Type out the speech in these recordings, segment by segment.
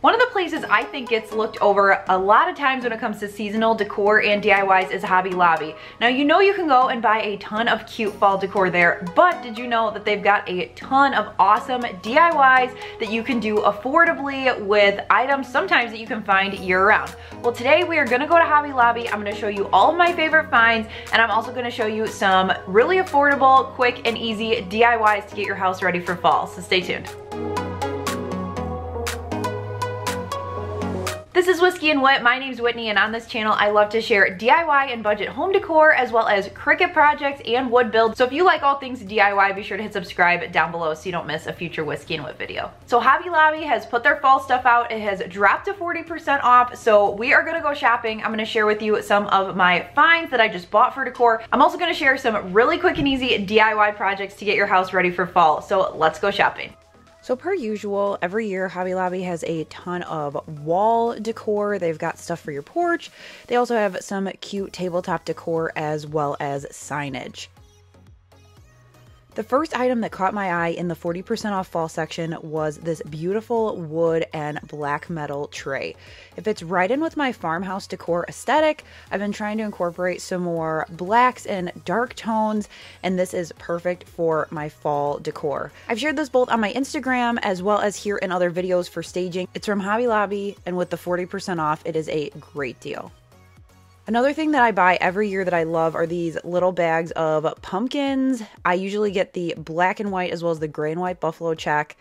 One of the places I think gets looked over a lot of times when it comes to seasonal decor and DIYs is Hobby Lobby. Now you know you can go and buy a ton of cute fall decor there, but did you know that they've got a ton of awesome DIYs that you can do affordably with items sometimes that you can find year round? Well, today we are gonna go to Hobby Lobby. I'm gonna show you all of my favorite finds, and I'm also gonna show you some really affordable, quick and easy DIYs to get your house ready for fall, so stay tuned. This is Whiskey and Whit. My name's Whitney, and on this channel I love to share DIY and budget home decor as well as Cricut projects and wood builds. So if you like all things DIY, be sure to hit subscribe down below so you don't miss a future Whiskey and Whit video. So Hobby Lobby has put their fall stuff out. It has dropped to 40% off, so we are gonna go shopping. I'm gonna share with you some of my finds that I just bought for decor. I'm also gonna share some really quick and easy DIY projects to get your house ready for fall. So let's go shopping. So per usual, every year Hobby Lobby has a ton of wall decor. They've got stuff for your porch. They also have some cute tabletop decor as well as signage. The first item that caught my eye in the 40% off fall section was this beautiful wood and black metal tray. It fits right in with my farmhouse decor aesthetic. I've been trying to incorporate some more blacks and dark tones, and this is perfect for my fall decor. I've shared this both on my Instagram as well as here in other videos for staging. It's from Hobby Lobby, and with the 40% off, it is a great deal. Another thing that I buy every year that I love are these little bags of pumpkins. I usually get the black and white as well as the gray and white buffalo check.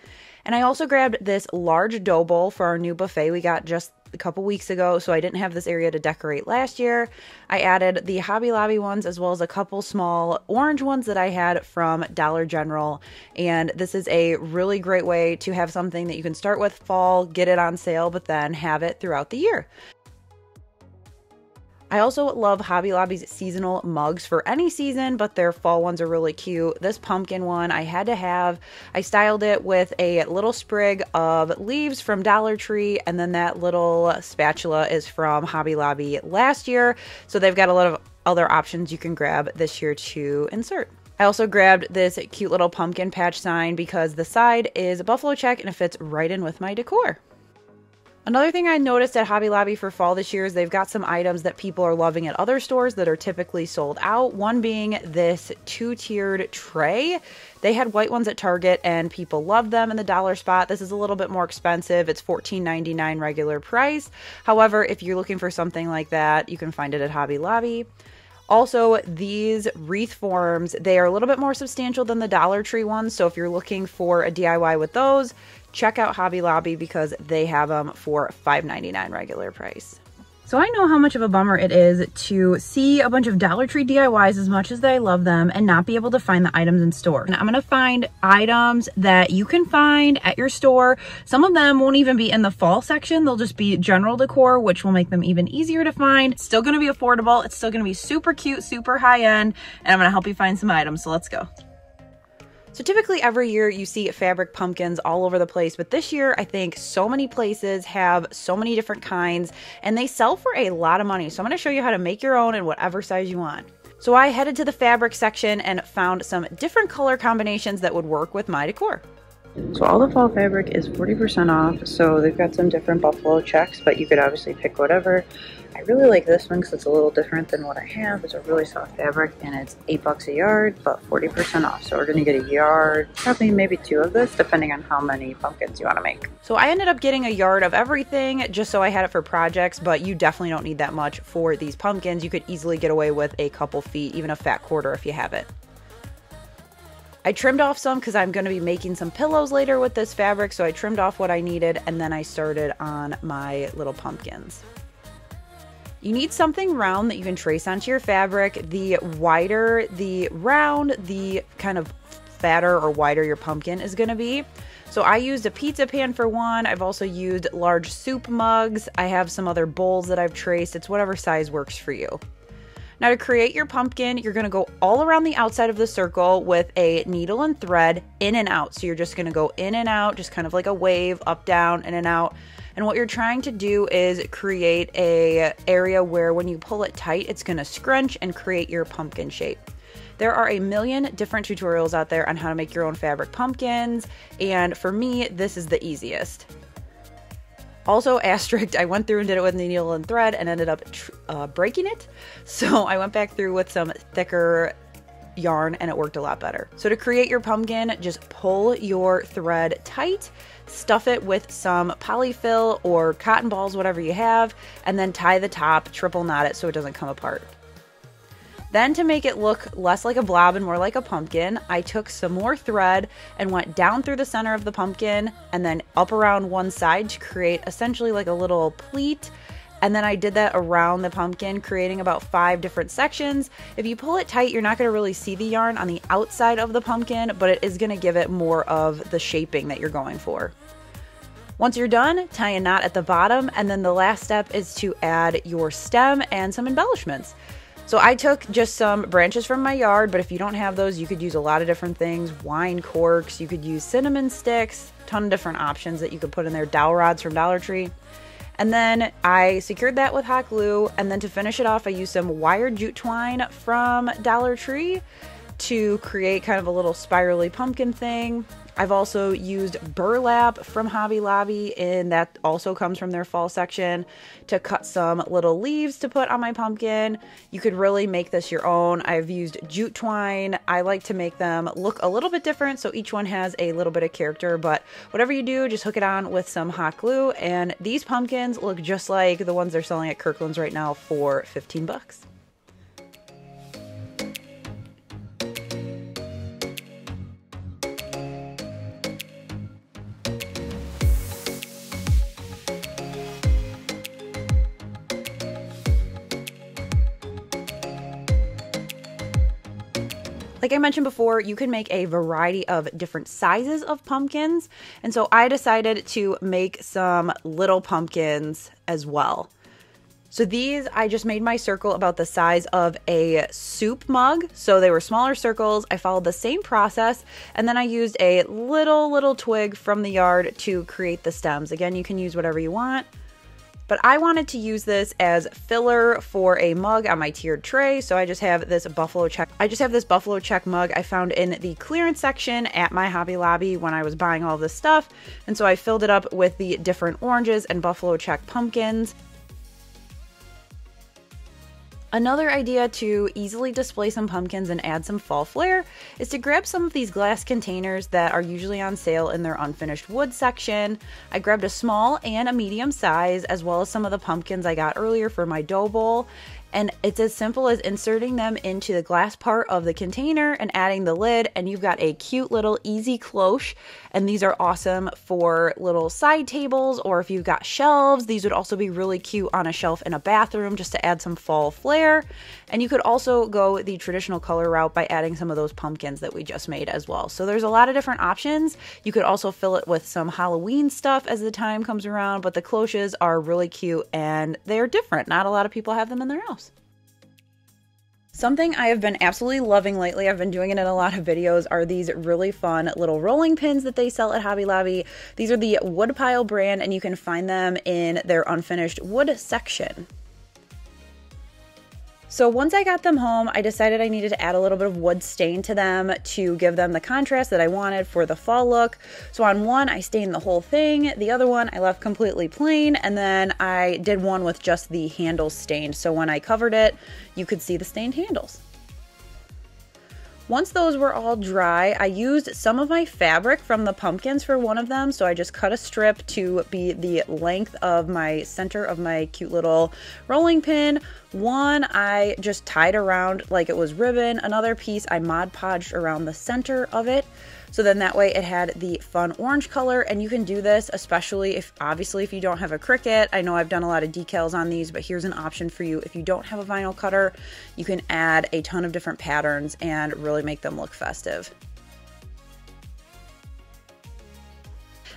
And I also grabbed this large dough bowl for our new buffet we got just a couple weeks ago, so I didn't have this area to decorate last year. I added the Hobby Lobby ones as well as a couple small orange ones that I had from Dollar General. And this is a really great way to have something that you can start with fall, get it on sale, but then have it throughout the year. I also love Hobby Lobby's seasonal mugs for any season, but their fall ones are really cute. This pumpkin one I had to have. I styled it with a little sprig of leaves from Dollar Tree, and then that little spatula is from Hobby Lobby last year. So they've got a lot of other options you can grab this year to insert. I also grabbed this cute little pumpkin patch sign because the side is a buffalo check and it fits right in with my decor. Another thing I noticed at Hobby Lobby for fall this year is they've got some items that people are loving at other stores that are typically sold out. One being this two-tiered tray. They had white ones at Target and people loved them in the dollar spot. This is a little bit more expensive. It's $14.99 regular price. However, if you're looking for something like that, you can find it at Hobby Lobby. Also, these wreath forms, they are a little bit more substantial than the Dollar Tree ones. So if you're looking for a DIY with those, check out Hobby Lobby because they have them for $5.99 regular price. So I know how much of a bummer it is to see a bunch of Dollar Tree DIYs as much as I love them and not be able to find the items in store. And I'm gonna find items that you can find at your store. Some of them won't even be in the fall section. They'll just be general decor, which will make them even easier to find. It's still gonna be affordable. It's still gonna be super cute, super high end, and I'm gonna help you find some items. So let's go. So typically every year you see fabric pumpkins all over the place, but this year I think so many places have so many different kinds and they sell for a lot of money. So I'm going to show you how to make your own in whatever size you want. So I headed to the fabric section and found some different color combinations that would work with my decor. So all the fall fabric is 40% off, so they've got some different buffalo checks, but you could obviously pick whatever. I really like this one because it's a little different than what I have. It's a really soft fabric and it's $8 a yard, but 40% off. So we're gonna get a yard, probably maybe 2 of this, depending on how many pumpkins you wanna make. So I ended up getting a yard of everything just so I had it for projects, but you definitely don't need that much for these pumpkins. You could easily get away with a couple feet, even a fat quarter if you have it. I trimmed off some because I'm going to be making some pillows later with this fabric, so I trimmed off what I needed and then I started on my little pumpkins. You need something round that you can trace onto your fabric. The wider the round, the kind of fatter or wider your pumpkin is going to be. So I used a pizza pan for one. I've also used large soup mugs. I have some other bowls that I've traced. It's whatever size works for you. Now to create your pumpkin, you're gonna go all around the outside of the circle with a needle and thread in and out. So you're just gonna go in and out, just kind of like a wave, up, down, in and out. And what you're trying to do is create a area where when you pull it tight, it's gonna scrunch and create your pumpkin shape. There are a million different tutorials out there on how to make your own fabric pumpkins, and for me, this is the easiest. Also, asterisk, I went through and did it with needle and thread and ended up breaking it. So I went back through with some thicker yarn and it worked a lot better. So to create your pumpkin, just pull your thread tight, stuff it with some polyfill or cotton balls, whatever you have, and then tie the top, triple knot it so it doesn't come apart. Then to make it look less like a blob and more like a pumpkin, I took some more thread and went down through the center of the pumpkin and then up around one side to create essentially like a little pleat. And then I did that around the pumpkin, creating about 5 different sections. If you pull it tight, you're not going to really see the yarn on the outside of the pumpkin, but it is going to give it more of the shaping that you're going for. Once you're done, tie a knot at the bottom, and then the last step is to add your stem and some embellishments. So I took just some branches from my yard, but if you don't have those, you could use a lot of different things. Wine corks, you could use cinnamon sticks, ton of different options that you could put in there, dowel rods from Dollar Tree. And then I secured that with hot glue, and then to finish it off, I used some wired jute twine from Dollar Tree to create kind of a little spirally pumpkin thing. I've also used burlap from Hobby Lobby, and that also comes from their fall section, to cut some little leaves to put on my pumpkin. You could really make this your own. I've used jute twine. I like to make them look a little bit different, so each one has a little bit of character, but whatever you do, just hook it on with some hot glue, and these pumpkins look just like the ones they're selling at Kirkland's right now for 15 bucks. Like I mentioned before, you can make a variety of different sizes of pumpkins, and so I decided to make some little pumpkins as well. So these, I just made my circle about the size of a soup mug, so they were smaller circles. I followed the same process, and then I used a little twig from the yard to create the stems. Again, you can use whatever you want. But I wanted to use this as filler for a mug on my tiered tray, so I just have this buffalo check. Mug I found in the clearance section at my Hobby Lobby when I was buying all this stuff, and so I filled it up with the different oranges and buffalo check pumpkins. Another idea to easily display some pumpkins and add some fall flair is to grab some of these glass containers that are usually on sale in their unfinished wood section. I grabbed a small and a medium size, as well as some of the pumpkins I got earlier for my dough bowl. And it's as simple as inserting them into the glass part of the container and adding the lid, and you've got a cute little easy cloche. And these are awesome for little side tables, or if you've got shelves, these would also be really cute on a shelf in a bathroom just to add some fall flair. And you could also go the traditional color route by adding some of those pumpkins that we just made as well. So there's a lot of different options. You could also fill it with some Halloween stuff as the time comes around, but the cloches are really cute and they're different. Not a lot of people have them in their house. Something I have been absolutely loving lately, I've been doing it in a lot of videos, are these really fun little rolling pins that they sell at Hobby Lobby. These are the Woodpile brand, and you can find them in their unfinished wood section. So once I got them home, I decided I needed to add a little bit of wood stain to them to give them the contrast that I wanted for the fall look. So on one, I stained the whole thing. The other one, I left completely plain. And then I did one with just the handles stained. So when I covered it, you could see the stained handles. Once those were all dry, I used some of my fabric from the pumpkins for one of them. So I just cut a strip to be the length of my center of my cute little rolling pin. One I just tied around like it was ribbon. Another piece I Mod Podged around the center of it. So then that way it had the fun orange color, and you can do this especially if, obviously, if you don't have a Cricut. I know I've done a lot of decals on these, but here's an option for you. If you don't have a vinyl cutter, you can add a ton of different patterns and really make them look festive.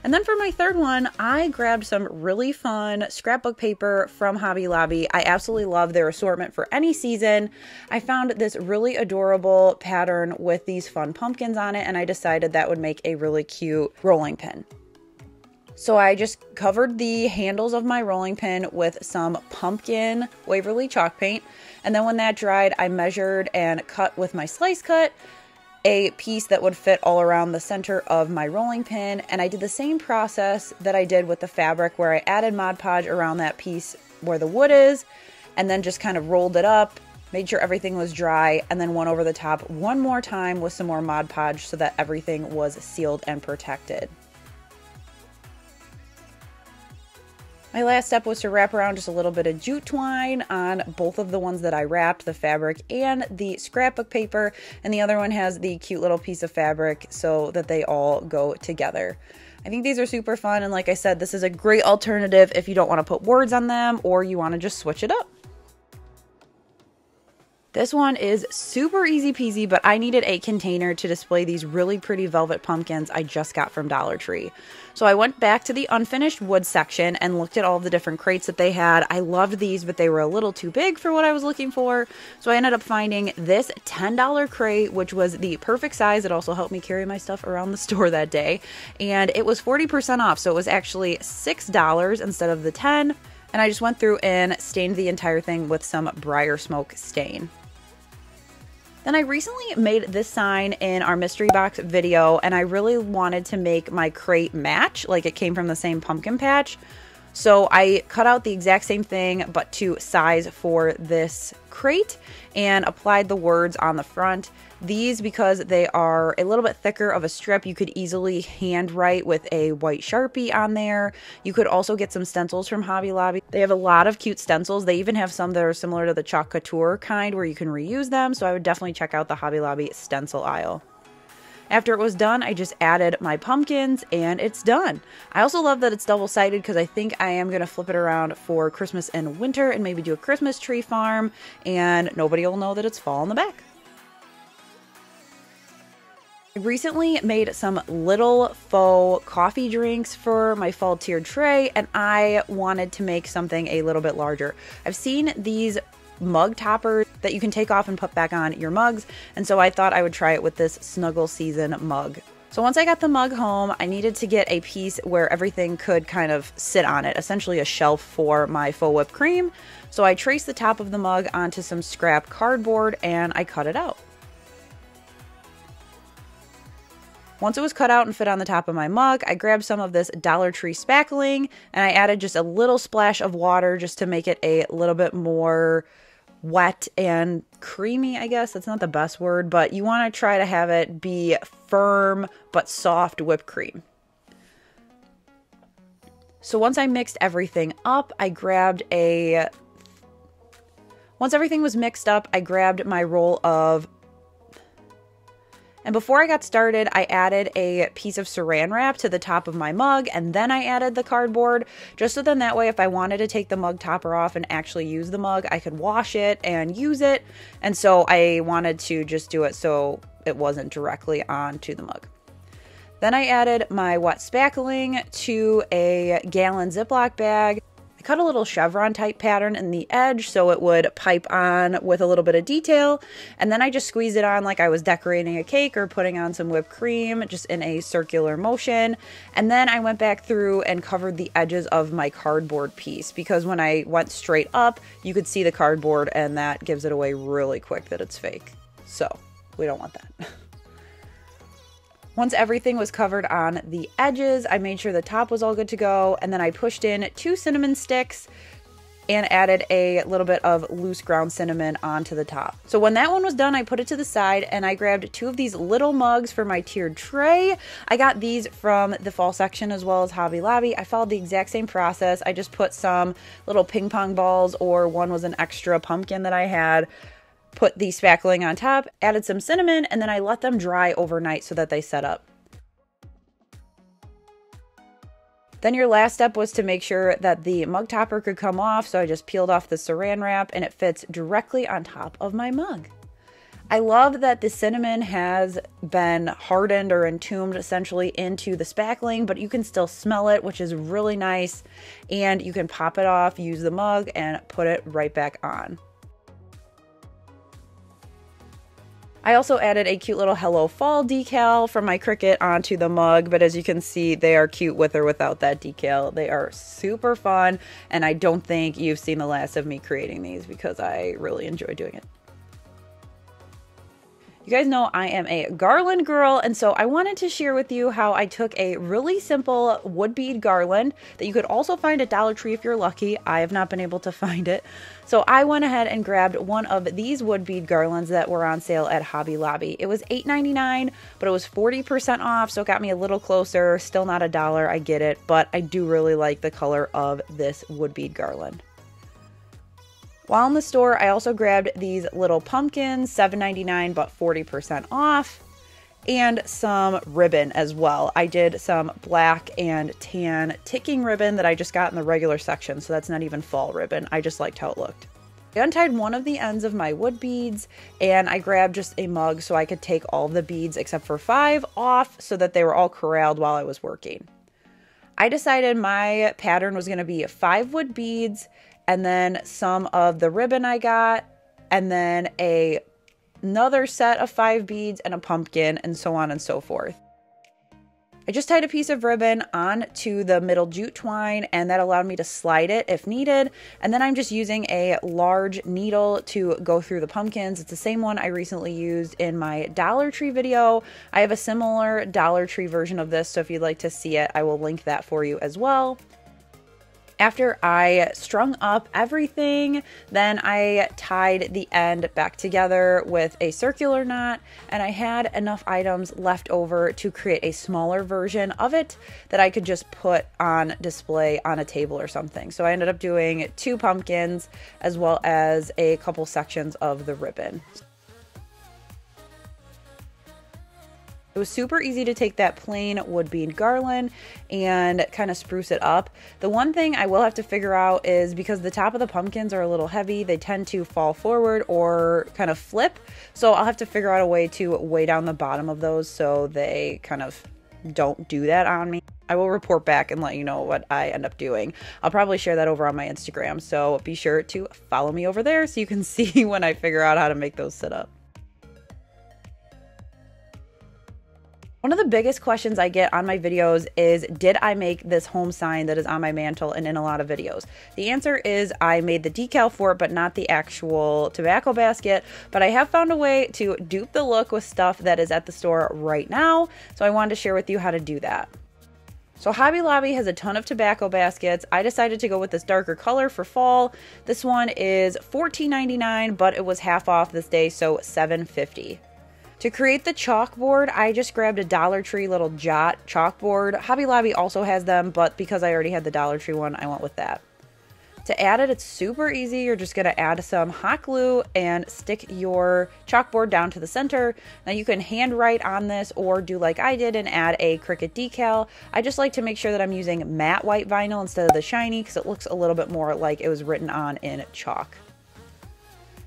And then for my third one, I grabbed some really fun scrapbook paper from Hobby Lobby. I absolutely love their assortment for any season. I found this really adorable pattern with these fun pumpkins on it, and I decided that would make a really cute rolling pin. So I just covered the handles of my rolling pin with some pumpkin Waverly chalk paint, and then when that dried, I measured and cut with my slice cut. a piece that would fit all around the center of my rolling pin, and I did the same process that I did with the fabric where I added Mod Podge around that piece where the wood is, and then just kind of rolled it up, made sure everything was dry, and then went over the top one more time with some more Mod Podge so that everything was sealed and protected. My last step was to wrap around just a little bit of jute twine on both of the ones that I wrapped, the fabric and the scrapbook paper, and the other one has the cute little piece of fabric so that they all go together. I think these are super fun, and like I said, this is a great alternative if you don't want to put words on them or you want to just switch it up. This one is super easy peasy, but I needed a container to display these really pretty velvet pumpkins I just got from Dollar Tree. So I went back to the unfinished wood section and looked at all of the different crates that they had. I loved these, but they were a little too big for what I was looking for. So I ended up finding this $10 crate, which was the perfect size. It also helped me carry my stuff around the store that day. And it was 40% off, so it was actually $6 instead of the $10. And I just went through and stained the entire thing with some briar smoke stain. Then I recently made this sign in our mystery box video, and I really wanted to make my crate match, like it came from the same pumpkin patch. So I cut out the exact same thing, but to size for this crate, and applied the words on the front. These, because they are a little bit thicker of a strip, you could easily hand write with a white Sharpie on there. You could also get some stencils from Hobby Lobby. They have a lot of cute stencils. They even have some that are similar to the Chalk Couture kind where you can reuse them. So I would definitely check out the Hobby Lobby stencil aisle. After it was done, I just added my pumpkins and it's done. I also love that it's double-sided because I think I am going to flip it around for Christmas and winter and maybe do a Christmas tree farm, and nobody will know that it's fall in the back. I recently made some little faux coffee drinks for my fall tiered tray, and I wanted to make something a little bit larger. I've seen these mug toppers that you can take off and put back on your mugs, and so I thought I would try it with this Snuggle Season mug. So once I got the mug home, I needed to get a piece where everything could kind of sit on it, essentially a shelf for my faux whipped cream. So I traced the top of the mug onto some scrap cardboard and I cut it out. Once it was cut out and fit on the top of my mug, I grabbed some of this Dollar Tree spackling and I added just a little splash of water just to make it a little bit more wet and creamy, I guess. That's not the best word, but you want to try to have it be firm but soft whipped cream. So once I mixed everything up, once everything was mixed up, I grabbed my roll of, and before I got started, I added a piece of saran wrap to the top of my mug, and then I added the cardboard, just so then that way if I wanted to take the mug topper off and actually use the mug, I could wash it and use it. And so I wanted to just do it so it wasn't directly onto the mug. Then I added my wet spackling to a gallon Ziploc bag. I cut a little chevron type pattern in the edge so it would pipe on with a little bit of detail, and then I just squeezed it on like I was decorating a cake or putting on some whipped cream, just in a circular motion. And then I went back through and covered the edges of my cardboard piece, because when I went straight up you could see the cardboard and that gives it away really quick that it's fake. So we don't want that. Once everything was covered on the edges, I made sure the top was all good to go, and then I pushed in 2 cinnamon sticks and added a little bit of loose ground cinnamon onto the top. So when that one was done, I put it to the side and I grabbed 2 of these little mugs for my tiered tray. I got these from the fall section as well as Hobby Lobby. I followed the exact same process. I just put some little ping pong balls, or one was an extra pumpkin that I had, put the spackling on top, added some cinnamon, and then I let them dry overnight so that they set up. Then your last step was to make sure that the mug topper could come off, so I just peeled off the saran wrap and it fits directly on top of my mug. I love that the cinnamon has been hardened or entombed essentially into the spackling, but you can still smell it, which is really nice, and you can pop it off, use the mug, and put it right back on. I also added a cute little Hello Fall decal from my Cricut onto the mug, but as you can see, they are cute with or without that decal. They are super fun, and I don't think you've seen the last of me creating these because I really enjoy doing it. You guys know I am a garland girl, and so I wanted to share with you how I took a really simple wood bead garland that you could also find at Dollar Tree if you're lucky. I have not been able to find it. So I went ahead and grabbed one of these wood bead garlands that were on sale at Hobby Lobby. It was $8.99, but it was 40% off, so it got me a little closer. Still not $1, I get it, but I do really like the color of this wood bead garland. While in the store, I also grabbed these little pumpkins, $7.99 but 40% off, and some ribbon as well. I did some black and tan ticking ribbon that I just got in the regular section, so that's not even fall ribbon. I just liked how it looked. I untied one of the ends of my wood beads, and I grabbed just a mug so I could take all of the beads except for 5 off so that they were all corralled while I was working. I decided my pattern was going to be 5 wood beads, and then some of the ribbon I got, and then another set of 5 beads and a pumpkin, and so on and so forth. I just tied a piece of ribbon onto the middle jute twine, and that allowed me to slide it if needed. And then I'm just using a large needle to go through the pumpkins. It's the same one I recently used in my Dollar Tree video. I have a similar Dollar Tree version of this, so if you'd like to see it, I will link that for you as well. After I strung up everything, then I tied the end back together with a circular knot, and I had enough items left over to create a smaller version of it that I could just put on display on a table or something. So I ended up doing 2 pumpkins as well as a couple sections of the ribbon. It was super easy to take that plain wood bead garland and kind of spruce it up. The one thing I will have to figure out is because the top of the pumpkins are a little heavy, they tend to fall forward or kind of flip. So I'll have to figure out a way to weigh down the bottom of those so they kind of don't do that on me. I will report back and let you know what I end up doing. I'll probably share that over on my Instagram, so be sure to follow me over there so you can see when I figure out how to make those sit up. One of the biggest questions I get on my videos is, did I make this home sign that is on my mantle and in a lot of videos? The answer is I made the decal for it, but not the actual tobacco basket. But I have found a way to dupe the look with stuff that is at the store right now. So I wanted to share with you how to do that. So Hobby Lobby has a ton of tobacco baskets. I decided to go with this darker color for fall. This one is $14.99, but it was half off this day, so $7.50. To create the chalkboard, I just grabbed a Dollar Tree little Jot chalkboard. Hobby Lobby also has them, but because I already had the Dollar Tree one, I went with that. To add it, it's super easy. You're just going to add some hot glue and stick your chalkboard down to the center. Now you can handwrite on this or do like I did and add a Cricut decal. I just like to make sure that I'm using matte white vinyl instead of the shiny because it looks a little bit more like it was written on in chalk.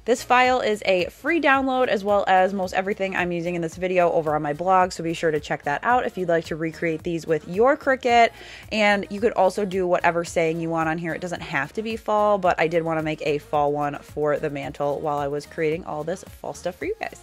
This file is a free download as well as most everything I'm using in this video over on my blog, so be sure to check that out if you'd like to recreate these with your Cricut. And you could also do whatever saying you want on here. It doesn't have to be fall, but I did want to make a fall one for the mantle while I was creating all this fall stuff for you guys.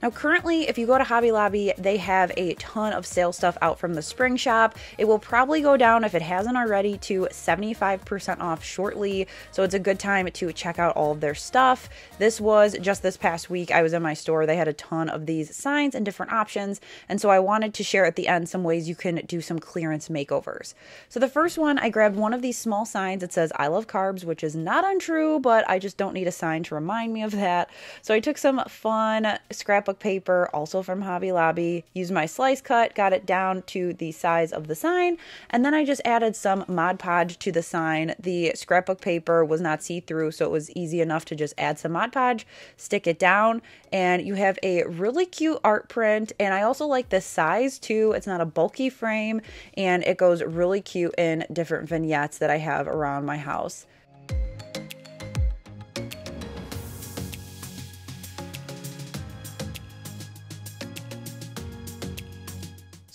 Now currently, if you go to Hobby Lobby, they have a ton of sale stuff out from the spring shop. It will probably go down, if it hasn't already, to 75% off shortly. So it's a good time to check out all of their stuff. This was just this past week. I was in my store. They had a ton of these signs and different options. And so I wanted to share at the end some ways you can do some clearance makeovers. So the first one, I grabbed one of these small signs. It says, "I love carbs," which is not untrue, but I just don't need a sign to remind me of that. So I took some fun scrapbook paper, also from Hobby Lobby, used my slice cut, got it down to the size of the sign, and then I just added some Mod Podge to the sign. The scrapbook paper was not see-through, so it was easy enough to just add some Mod Podge, stick it down, and you have a really cute art print. And I also like this size too. It's not a bulky frame, and it goes really cute in different vignettes that I have around my house.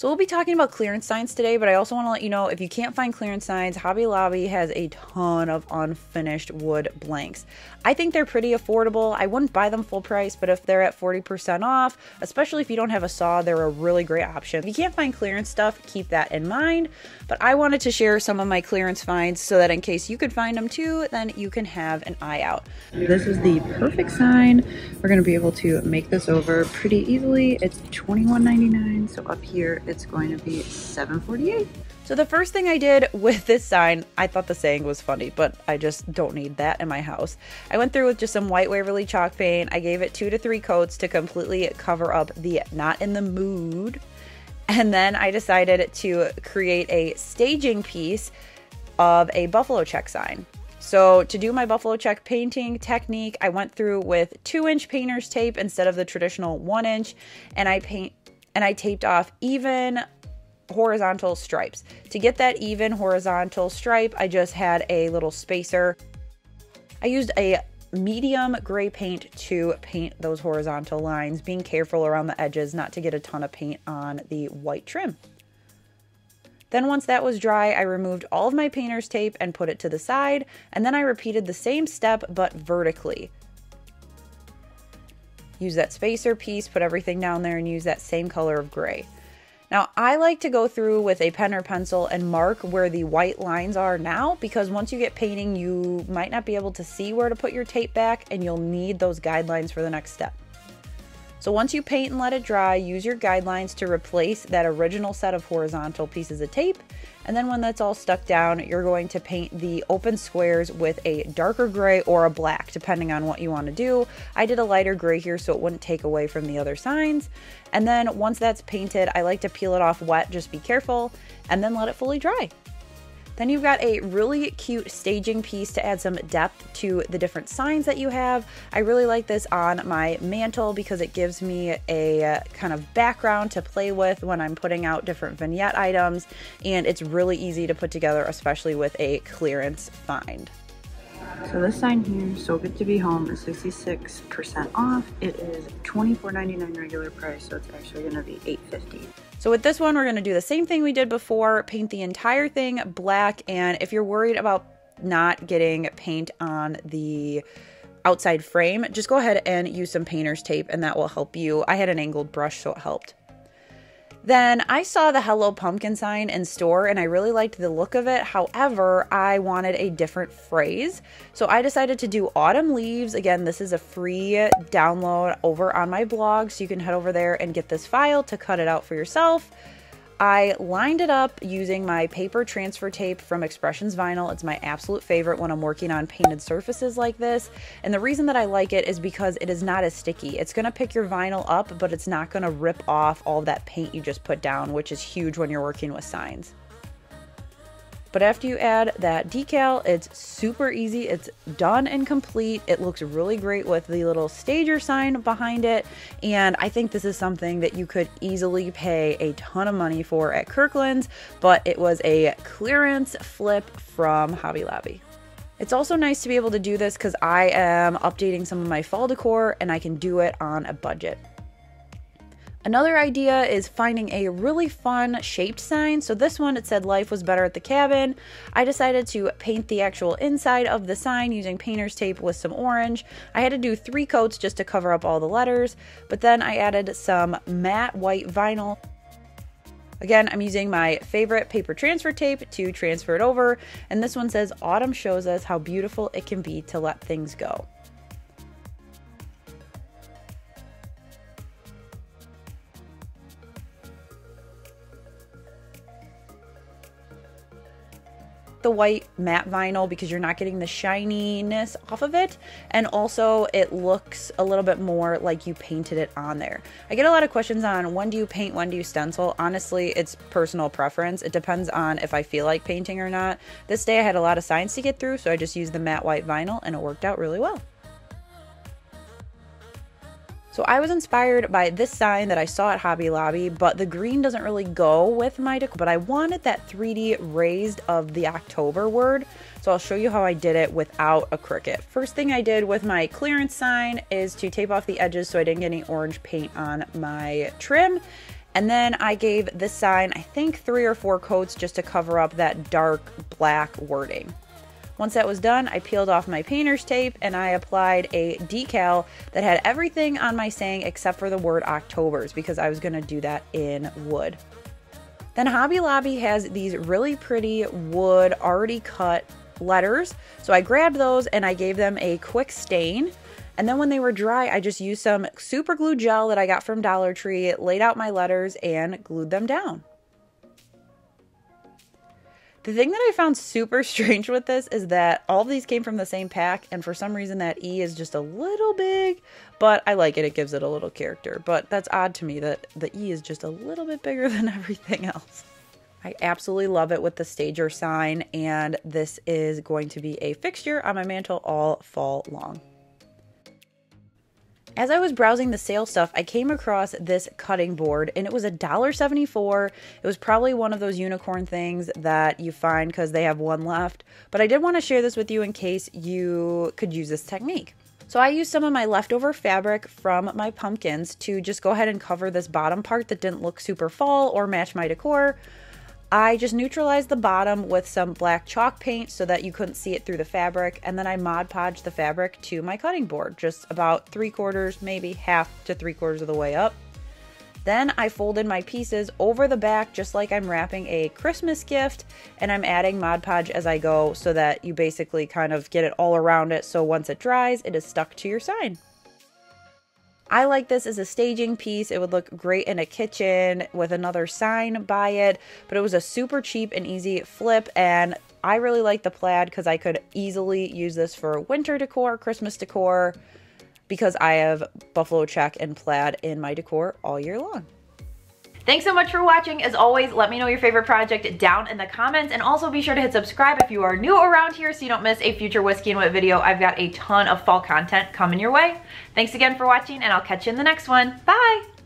So we'll be talking about clearance signs today, but I also want to let you know if you can't find clearance signs, Hobby Lobby has a ton of unfinished wood blanks. I think they're pretty affordable. I wouldn't buy them full price, but if they're at 40% off, especially if you don't have a saw, they're a really great option. If you can't find clearance stuff, keep that in mind. But I wanted to share some of my clearance finds so that in case you could find them too, then you can have an eye out. This is the perfect sign. We're going to be able to make this over pretty easily. It's $21.99, so up here it's going to be $7.48. So the first thing I did with this sign, I thought the saying was funny, but I just don't need that in my house. I went through with just some white Waverly chalk paint. I gave it 2 to 3 coats to completely cover up the "not in the mood." And then I decided to create a staging piece of a buffalo check sign. So to do my buffalo check painting technique, I went through with 2-inch painter's tape instead of the traditional 1-inch, and I taped off even horizontal stripes. To get that even horizontal stripe, I just had a little spacer. I used a medium gray paint to paint those horizontal lines, being careful around the edges not to get a ton of paint on the white trim. Then once that was dry, I removed all of my painter's tape and put it to the side, and then I repeated the same step but vertically. Use that spacer piece, put everything down there, and use that same color of gray. Now, I like to go through with a pen or pencil and mark where the white lines are now, because once you get painting, you might not be able to see where to put your tape back, and you'll need those guidelines for the next step. So once you paint and let it dry, use your guidelines to replace that original set of horizontal pieces of tape. And then when that's all stuck down, you're going to paint the open squares with a darker gray or a black, depending on what you want to do. I did a lighter gray here so it wouldn't take away from the other signs. And then once that's painted, I like to peel it off wet, just be careful, and then let it fully dry. Then you've got a really cute staging piece to add some depth to the different signs that you have. I really like this on my mantle because it gives me a kind of background to play with when I'm putting out different vignette items, and it's really easy to put together, especially with a clearance find. So this sign here, So Good to Be Home, is 66% off. It is $24.99 regular price, so it's actually going to be $8.50. So with this one, we're going to do the same thing we did before, paint the entire thing black, and if you're worried about not getting paint on the outside frame, just go ahead and use some painter's tape and that will help you. I had an angled brush, so it helped. Then I saw the Hello Pumpkin sign in store and I really liked the look of it. However, I wanted a different phrase. So I decided to do autumn leaves. Again, this is a free download over on my blog, so you can head over there and get this file to cut it out for yourself. I lined it up using my paper transfer tape from Expressions Vinyl. It's my absolute favorite when I'm working on painted surfaces like this. And the reason that I like it is because it is not as sticky. It's going to pick your vinyl up, but it's not going to rip off all that paint you just put down, which is huge when you're working with signs. But after you add that decal, it's super easy. It's done and complete. It looks really great with the little stager sign behind it. And I think this is something that you could easily pay a ton of money for at Kirkland's, but it was a clearance flip from Hobby Lobby. It's also nice to be able to do this because I am updating some of my fall decor and I can do it on a budget. Another idea is finding a really fun shaped sign. So this one, it said life was better at the cabin. I decided to paint the actual inside of the sign using painter's tape with some orange. I had to do 3 coats just to cover up all the letters, but then I added some matte white vinyl. Again, I'm using my favorite paper transfer tape to transfer it over, and this one says autumn shows us how beautiful it can be to let things go. The white matte vinyl because you're not getting the shininess off of it, and also it looks a little bit more like you painted it on there. I get a lot of questions on when do you paint, when do you stencil. Honestly, it's personal preference. It depends on if I feel like painting or not. This day I had a lot of signs to get through, so I just used the matte white vinyl and it worked out really well. So I was inspired by this sign that I saw at Hobby Lobby, but the green doesn't really go with my decor, but I wanted that 3D raised of the October word. So I'll show you how I did it without a Cricut. First thing I did with my clearance sign is to tape off the edges so I didn't get any orange paint on my trim. And then I gave this sign, I think 3 or 4 coats just to cover up that dark black wording. Once that was done, I peeled off my painter's tape and I applied a decal that had everything on my saying except for the word Octobers, because I was gonna do that in wood. Then Hobby Lobby has these really pretty wood already cut letters. So I grabbed those and I gave them a quick stain. And then when they were dry, I just used some super glue gel that I got from Dollar Tree, laid out my letters, and glued them down. The thing that I found super strange with this is that all of these came from the same pack, and for some reason that E is just a little big, but I like it. It gives it a little character. But that's odd to me that the E is just a little bit bigger than everything else. I absolutely love it with the stager sign, and this is going to be a fixture on my mantle all fall long. As I was browsing the sale stuff, I came across this cutting board, and it was $1.74. It was probably one of those unicorn things that you find because they have one left, but I did want to share this with you in case you could use this technique. So I used some of my leftover fabric from my pumpkins to just go ahead and cover this bottom part that didn't look super fall or match my decor. I just neutralized the bottom with some black chalk paint so that you couldn't see it through the fabric, and then I Mod Podged the fabric to my cutting board, just about 3/4, maybe half to 3/4 of the way up. Then I folded my pieces over the back just like I'm wrapping a Christmas gift, and I'm adding Mod Podge as I go so that you basically kind of get it all around it, so once it dries, it is stuck to your sign. I like this as a staging piece. It would look great in a kitchen with another sign by it, but it was a super cheap and easy flip, and I really like the plaid because I could easily use this for winter decor, Christmas decor, because I have buffalo check and plaid in my decor all year long. Thanks so much for watching. As always, let me know your favorite project down in the comments, and also be sure to hit subscribe if you are new around here so you don't miss a future Whiskey and Whit video. I've got a ton of fall content coming your way. Thanks again for watching, and I'll catch you in the next one. Bye!